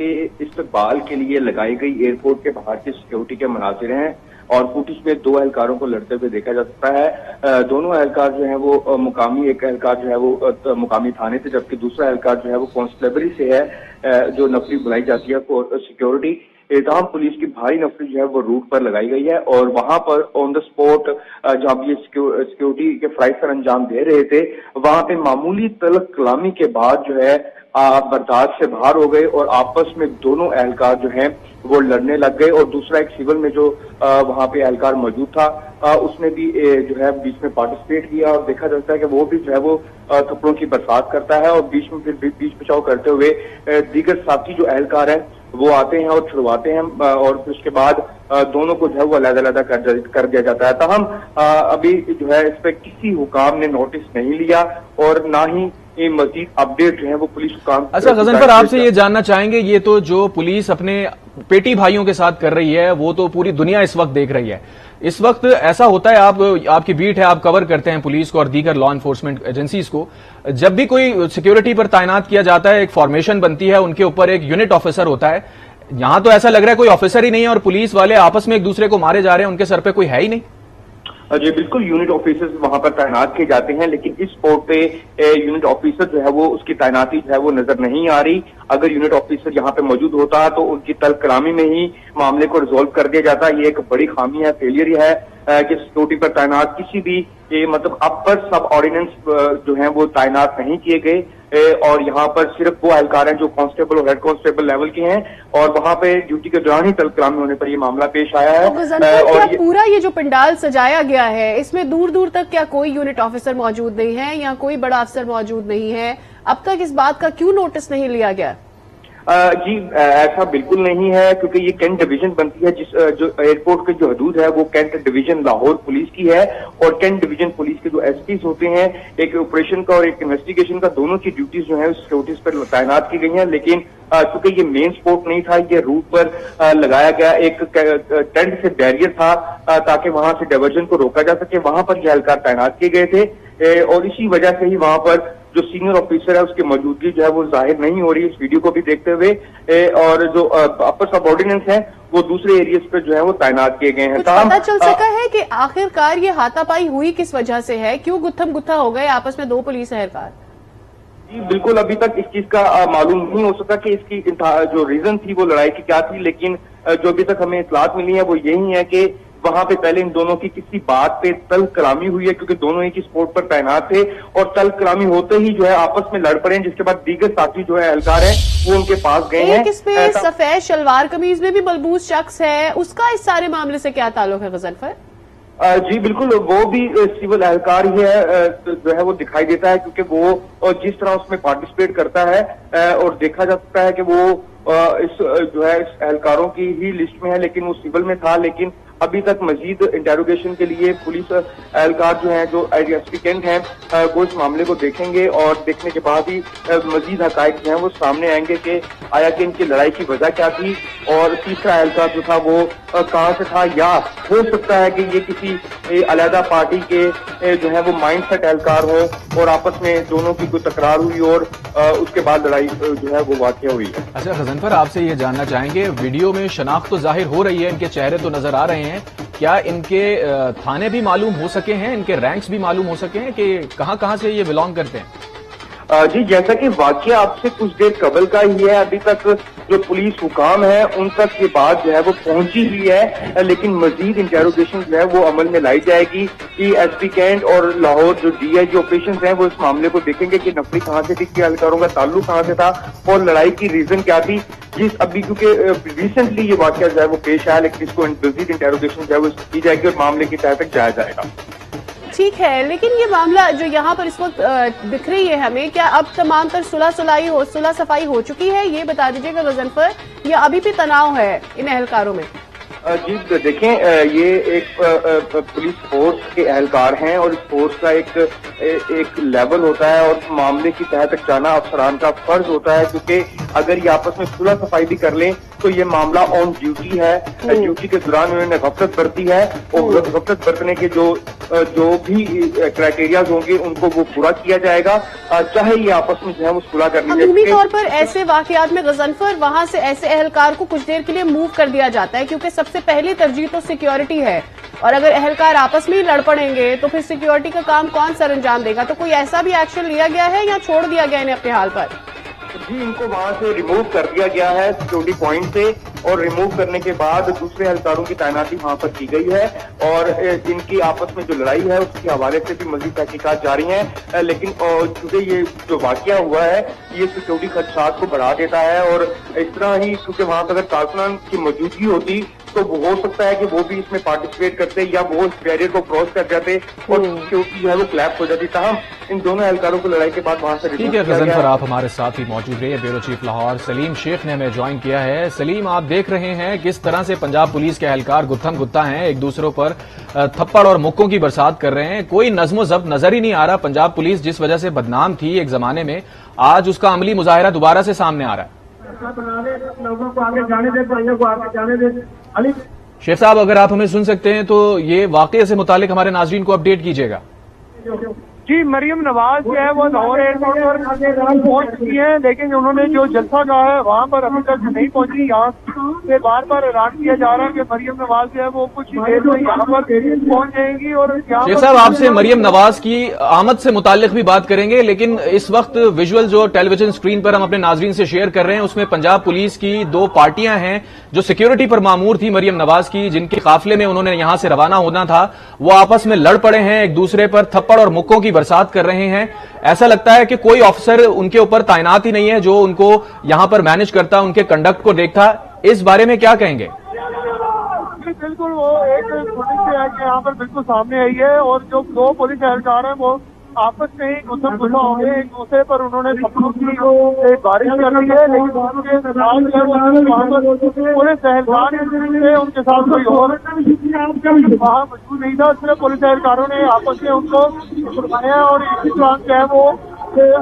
इस्तकबाल के लिए लगाई गई एयरपोर्ट के बाहर की सिक्योरिटी के मनाजिर हैं और फुटेज में दो एहलकारों को लड़ते हुए देखा जा सकता है। दोनों एहलकार जो है वो मुकामी, एक एहलकार जो है वो मुकामी थाने से, जबकि दूसरा एहलकार जो है वो कांस्टेबली से है, जो नफरी बुलाई जाती है सिक्योरिटी। तमाम पुलिस की भारी नफरी जो है वो रूट पर लगाई गई है और वहां पर ऑन द स्पॉट जब ये सिक्योरिटी के फ्राइज पर अंजाम दे रहे थे, वहां पे मामूली तलब कलामी के बाद जो है बर्दाश्त से बाहर हो गए और आपस में दोनों एहलकार जो हैं वो लड़ने लग गए। और दूसरा एक सिविल में जो वहां पे एहलकार मौजूद था, उसने भी जो है बीच में पार्टिसिपेट किया और देखा जाता है कि वो भी जो है वो थप्पड़ों की बरसात करता है और बीच में फिर बीच बचाव करते हुए दीगर साथी जो एहलकार हैं वो आते हैं और छुड़वाते हैं और फिर उसके बाद दोनों को जो है वो अलग-अलग कर दिया जाता है। तहम अभी जो है इस पर किसी हुकाम ने नोटिस नहीं लिया और ना ही मजीद अपडेट जो है वो पुलिस हुकाम। अच्छा गजनफर, आपसे ये जानना चाहेंगे, ये तो जो पुलिस अपने पेटी भाइयों के साथ कर रही है वो तो पूरी दुनिया इस वक्त देख रही है। इस वक्त ऐसा होता है, आपकी बीट है, आप कवर करते हैं पुलिस को और दीगर लॉ एनफोर्समेंट एजेंसीज को, जब भी कोई सिक्योरिटी पर तैनात किया जाता है एक फॉर्मेशन बनती है, उनके ऊपर एक यूनिट ऑफिसर होता है। यहां तो ऐसा लग रहा है कोई ऑफिसर ही नहीं है और पुलिस वाले आपस में एक दूसरे को मारे जा रहे हैं, उनके सर पे कोई है ही नहीं। जी बिल्कुल, यूनिट ऑफिसर्स वहां पर तैनात किए जाते हैं, लेकिन इस स्पॉट पे यूनिट ऑफिसर जो है वो उसकी तैनाती जो है वो नजर नहीं आ रही। अगर यूनिट ऑफिसर यहाँ पे मौजूद होता तो उनकी तल कलामी में ही मामले को रिजोल्व कर दिया जाता। ये एक बड़ी खामी है, फेलियर है कि सिक्योरिटी पर तैनात किसी भी मतलब अपर सब ऑर्डिनेंस जो है वो तैनात नहीं किए गए और यहाँ पर सिर्फ वो एहलकार हैं जो कांस्टेबल और हेड कांस्टेबल लेवल के हैं और वहां पे ड्यूटी के दौरान ही तलकलामी होने पर ये मामला पेश आया है। तो और पूरा ये जो पंडाल सजाया गया है, इसमें दूर दूर तक क्या कोई यूनिट ऑफिसर मौजूद नहीं है या कोई बड़ा अफसर मौजूद नहीं है? अब तक इस बात का क्यों नोटिस नहीं लिया गया? जी ऐसा बिल्कुल नहीं है, क्योंकि ये कैंट डिवीजन बनती है, जो एयरपोर्ट की जो हदूद है वो कैंट डिवीजन लाहौर पुलिस की है और कैंट डिवीजन पुलिस के जो एसपीज होते हैं, एक ऑपरेशन का और एक इन्वेस्टिगेशन का, दोनों की ड्यूटीज जो है सिक्योरिटीज पर तैनात की गई हैं। लेकिन चूंकि ये मेन स्पॉट नहीं था, ये रूट पर लगाया गया एक टेंट से बैरियर था ताकि वहां से डायवर्जन को रोका जा सके, वहां पर ये एहलकार तैनात किए गए थे और इसी वजह से ही वहां पर जो सीनियर ऑफिसर है उसकी मौजूदगी जो है वो जाहिर नहीं हो रही इस वीडियो को भी देखते हुए और जो अपर सबऑर्डिनेंस हैं वो दूसरे एरियाज पे जो है वो तैनात किए गए हैं। पता चल सका है कि आखिरकार ये हाथापाई हुई किस वजह से है? क्यों गुत्थम गुत्था हो गए आपस में दो पुलिस एहलकार? जी बिल्कुल, अभी तक इस चीज का मालूम नहीं हो सका कि इसकी जो रीजन थी वो लड़ाई की क्या थी, लेकिन जो अभी तक हमें इतलात मिली है वो यही है कि वहां पे पहले इन दोनों की किसी बात पे तल कलामी हुई है, क्योंकि दोनों एक ही स्पॉट पर तैनात थे और तल कलामी होते ही जो है आपस में लड़ पड़े, जिसके बाद दीगर साथी जो है एहलकार हैं वो उनके पास गए हैं। इसमें सफेद शलवार कमीज में भी मलबूस शख्स है, उसका इस सारे मामले से क्या ताल्लुक है गजनफर? जी बिल्कुल, वो भी सिविल एहलकार ही है, जो है वो दिखाई देता है, क्योंकि वो और जिस तरह उसमें पार्टिसिपेट करता है और देखा जा सकता है कि वो इस जो है इस एहलकारों की ही लिस्ट में है, लेकिन वो सिविल में था। लेकिन अभी तक मजीद इंटेरोगेशन के लिए पुलिस एहलकार जो है, जो एसपी कैंट हैं, वो इस मामले को देखेंगे और देखने के बाद ही मजीद हकायक जो है वो सामने आएंगे कि आया कि इनकी लड़ाई की वजह क्या थी और तीसरा एहलकार जो था वो कहाँ से था, या हो सकता है कि ये किसी अलहदा पार्टी के जो है वो माइंड सेट एहलकार हो और आपस में दोनों की कोई तकरार हुई और उसके बाद लड़ाई जो है वो वाकया हुई है। अच्छा गजनफर, आपसे ये जानना चाहेंगे, वीडियो में शनाख्त तो जाहिर हो रही है, इनके चेहरे तो नजर आ रहे हैं, क्या इनके थाने भी मालूम हो सके हैं, इनके रैंक्स भी मालूम हो सके हैं कि कहां से ये बिलोंग करते हैं? जी जैसा कि वाकया आपसे कुछ देर कबल का ही है, अभी तक जो पुलिस हुकाम है उन तक ये बात जो है वो पहुंची ही है, लेकिन मजीद इंटेरोगेशन जो है वो अमल में लाई जाएगी कि एसपी कैंट और लाहौर जो डीआईजी ऑपरेशन हैं वो इस मामले को देखेंगे कि नफरी कहाँ से थी, क्या एहलकारों का ताल्लुक कहाँ से था और लड़ाई की रीजन क्या थी। जिस अभी क्योंकि रिसेंटली ये वाकया जो है वो पेश आया, लेकिन इसको मजीद इंटेरोगेशन जो है वो की जाएगी और मामले की तह तक जाया जाएगा। ठीक है, लेकिन ये मामला जो यहाँ पर इस वक्त दिख रही है हमें, क्या अब तमाम तर सुलह सफाई हो चुकी है? ये बता दीजिएगा गजनफर, या अभी भी तनाव है इन एहलकारों में? जी देखें, ये एक पुलिस फोर्स के एहलकार हैं और इस फोर्स का एक लेवल होता है और मामले की तह तक जाना अफसरान का फर्ज होता है, क्योंकि अगर ये आपस में सुलह सफाई भी कर लें तो ये मामला ऑन ड्यूटी है। ड्यूटी के दौरान उन्होंने गफलत बरती है और गफलत बरतने के जो भी क्राइटेरिया होंगे उनको वो पूरा किया जाएगा, चाहे ये आपस में जो है वो सुलह करनी चाहिए। अमूमी तौर पर ऐसे वाकयात में गजनफर वहां से ऐसे एहलकार को कुछ देर के लिए मूव कर दिया जाता है, क्योंकि सबसे पहली तरजीह तो सिक्योरिटी है, और अगर एहलकार आपस में ही लड़ पड़ेंगे तो फिर सिक्योरिटी का काम कौन सर अंजाम देगा? तो कोई ऐसा भी एक्शन लिया गया है या छोड़ दिया गया इन्हें अपने हाल पर? जी, इनको वहां से रिमूव कर दिया गया है सिक्योरिटी पॉइंट से, और रिमूव करने के बाद दूसरे एहलकारों की तैनाती वहां पर की गई है और इनकी आपस में जो लड़ाई है उसके हवाले से भी मजीद तहकीकात जारी हैं। लेकिन चूंकि ये जो वाकया हुआ है ये सिक्योरिटी खदशात को बढ़ा देता है, और इस तरह ही क्योंकि वहां पर अगर कारकुनान की मौजूदगी होती तो हो सकता है कि वो भी इसमें पार्टिसिपेट करते या वो इस बैरियर को क्रॉस कर जाते और सिक्योरिटी जो है वो क्लैप्स हो जाती। ताहम इन दोनों एहलकारों को लड़ाई के बाद वहां से ठीक है गजनफर, आप हमारे साथ ही मौजूद रहे। ब्यूरो चीफ लाहौर सलीम शेख ने हमें ज्वाइन किया है। सलीम, आप देख रहे हैं किस तरह से पंजाब पुलिस के एहलकार गुत्थम गुत्ता हैं, एक दूसरों पर थप्पड़ और मुक्कों की बरसात कर रहे हैं। कोई नज्मो जब्त नजर ही नहीं आ रहा। पंजाब पुलिस जिस वजह से बदनाम थी एक जमाने में, आज उसका अमली मुजाहिरा दोबारा से सामने आ रहा है। लोगों को आगे जाने दे, भाइयों को आगे जाने दे। अली शेख साहब, अगर आप हमें सुन सकते हैं तो ये वाकये से मुतालिक हमारे नाजरीन को अपडेट कीजिएगा। जी, मरियम नवाज जो है वो लाहौर एयरपोर्ट पर पहुंच चुकी है, लेकिन उन्होंने जो जलसा कहा है वहां पर अभी तक नहीं पहुंची। यहाँ से बार बार ऐलान किया जा रहा है कि मरियम नवाज जो है वो कुछ देर में यहाँ पर पहुंच जाएंगी। और शेख साहब, आपसे मरियम नवाज की आमद से मुतालिक भी बात करेंगे, लेकिन इस वक्त विजुअल जो टेलीविजन स्क्रीन पर हम अपने नाजरीन से शेयर कर रहे हैं उसमें पंजाब पुलिस की दो पार्टियां हैं जो सिक्योरिटी पर मामूर थी मरियम नवाज की, जिनके काफिले में उन्होंने यहां से रवाना होना था, वो आपस में लड़ पड़े हैं, एक दूसरे पर थप्पड़ और मुक्कों की बरसात कर रहे हैं। ऐसा लगता है कि कोई ऑफिसर उनके ऊपर तैनात ही नहीं है जो उनको यहां पर मैनेज करता, उनके कंडक्ट को देखता। इस बारे में क्या कहेंगे? बिल्कुल, वो एक पुलिस से आके यहाँ पर बिल्कुल सामने आई है और जो दो पुलिस एहलकार हैं वो आपस में ही गुस्सा हो गए एक दूसरे पर। उन्होंने थप्पड़ों की बारिश कर दी है, लेकिन उनके पुलिस एहलकार उनके साथ कोई और वहाँ मौजूद नहीं था। सिर्फ पुलिस एहलकारों ने आपस में उनको छुड़वाया और इसी दौरान जो है वो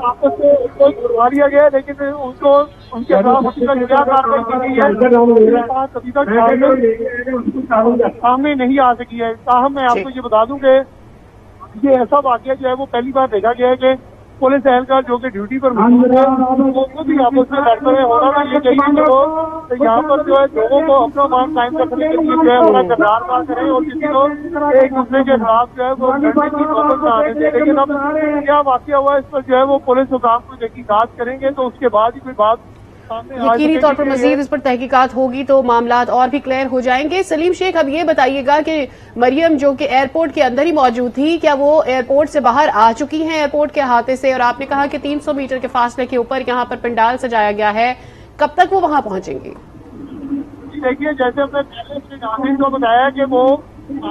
आपस में उनको छुड़वा लिया गया, लेकिन उनको उनके खिलाफ क्या कार्रवाई की गई है अभी तक सामने नहीं आ सकी है। ताहम मैं आपको ये बता दूं कि ये ऐसा वाकया जो है वो पहली बार देखा गया है कि पुलिस एहलकार जो कि ड्यूटी पर मौजूद है वो खुद ही आपस में लड़ रहे। होना तो ये चाहिए तो यहाँ पर जो है लोगों को अपना काम कायम करने के लिए जो है उनका किरदार अदा करें और किसी को एक दूसरे के खिलाफ जो है वो लड़ने की नौबत न आने दें। लेकिन अब क्या वाकया हुआ इस पर जो है वो पुलिस हुकाम को तहकीकात करेंगे, तो उसके बाद ही कोई बात यकीनी तौर पर मजीद इस पर तहकीकात होगी तो मामलात और भी क्लियर हो जाएंगे। सलीम शेख, अब ये बताइएगा कि मरियम जो कि एयरपोर्ट के अंदर ही मौजूद थी, क्या वो एयरपोर्ट से बाहर आ चुकी हैं एयरपोर्ट के अहाते से? और आपने कहा कि 300 मीटर के फासले के ऊपर यहाँ पर पंडाल सजाया गया है, कब तक वो वहां पहुंचेंगी? देखिए, जैसे हमने पहले नाज़रीन को बताया कि वो ठीक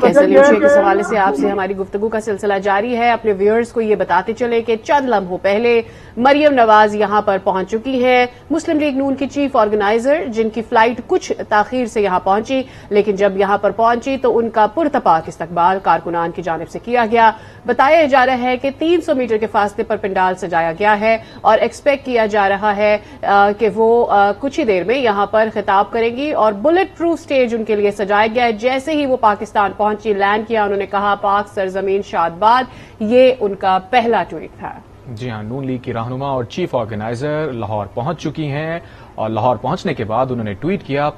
है। सलीम शेख, इस हवाले से आपसे हमारी गुफ्तगू का सिलसिला जारी है। अपने व्यूअर्स को ये बताते चले कि चंद लम्हों पहले मरियम नवाज यहां पर पहुंच चुकी हैं, मुस्लिम लीग नून की चीफ ऑर्गेनाइजर, जिनकी फ्लाइट कुछ ताखीर से यहां पहुंची, लेकिन जब यहां पर पहुंची तो उनका पुरतपाक इस्तकबाल कारकुनान की जानिब से किया गया। बताया जा रहा है कि 300 मीटर के फासले पर पंडाल सजाया गया है और एक्सपेक्ट किया जा रहा है कि वो कुछ ही देर में यहां पर खिताब करेंगी और बुलेट प्रूफ स्टेज उनके लिए सजाया गया है। जैसे ही वो पाकिस्तान पहुंची, लैंड किया, उन्होंने कहा पाक सरजमीन शादबाद। ये उनका पहला ट्वीट था। जी हां, नून लीग की रहनुमा और चीफ ऑर्गेनाइजर लाहौर पहुंच चुकी हैं और लाहौर पहुंचने के बाद उन्होंने ट्वीट किया